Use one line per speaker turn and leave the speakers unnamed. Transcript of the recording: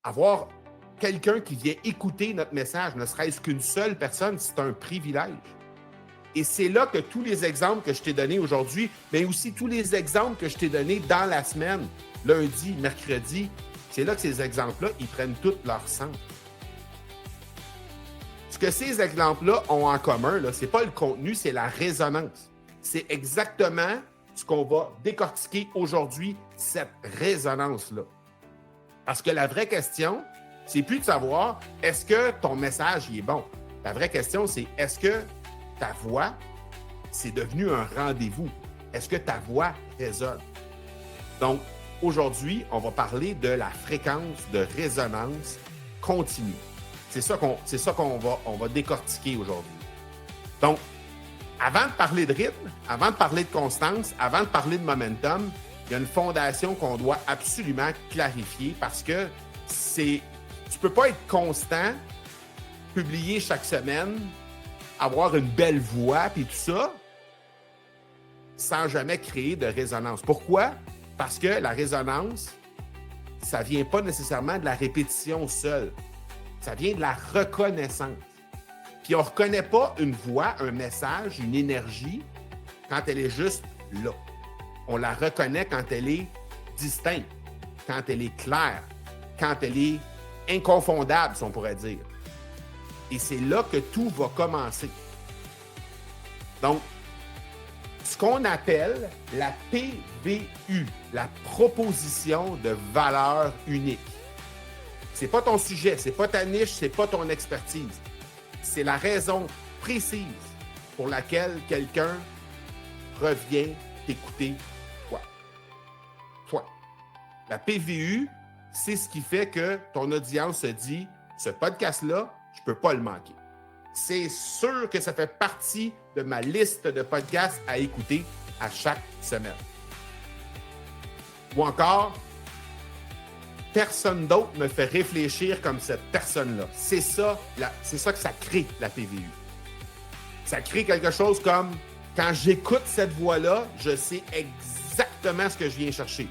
Avoir quelqu'un qui vient écouter notre message, ne serait-ce qu'une seule personne, c'est un privilège. Et c'est là que tous les exemples que je t'ai donnés aujourd'hui, mais aussi tous les exemples que je t'ai donnés dans la semaine, lundi, mercredi, c'est là que ces exemples-là, ils prennent tout leur sens. Ce que ces exemples-là ont en commun, ce n'est pas le contenu, c'est la résonance. C'est exactement ce qu'on va décortiquer aujourd'hui, cette résonance-là. Parce que la vraie question, c'est plus de savoir est-ce que ton message il est bon. La vraie question, c'est est-ce que ta voix, c'est devenu un rendez-vous? Est-ce que ta voix résonne? Donc, aujourd'hui, on va parler de la fréquence de résonance continue. C'est ça qu'on va décortiquer aujourd'hui. Donc, avant de parler de rythme, avant de parler de constance, avant de parler de momentum, il y a une fondation qu'on doit absolument clarifier parce que tu ne peux pas être constant, publier chaque semaine, avoir une belle voix et tout ça, sans jamais créer de résonance. Pourquoi? Parce que la résonance, ça ne vient pas nécessairement de la répétition seule. Ça vient de la reconnaissance. Puis on ne reconnaît pas une voix, un message, une énergie quand elle est juste là. On la reconnaît quand elle est distincte, quand elle est claire, quand elle est inconfondable, si on pourrait dire. Et c'est là que tout va commencer. Donc, ce qu'on appelle la PVU, la proposition de valeur unique. C'est pas ton sujet, c'est pas ta niche, c'est pas ton expertise. C'est la raison précise pour laquelle quelqu'un revient t'écouter toi. La PVU, c'est ce qui fait que ton audience se dit « Ce podcast-là, je ne peux pas le manquer. C'est sûr que ça fait partie de ma liste de podcasts à écouter à chaque semaine. » Ou encore, personne d'autre me fait réfléchir comme cette personne-là. C'est ça que ça crée, la PVU. Ça crée quelque chose comme, quand j'écoute cette voix-là, je sais exactement ce que je viens chercher.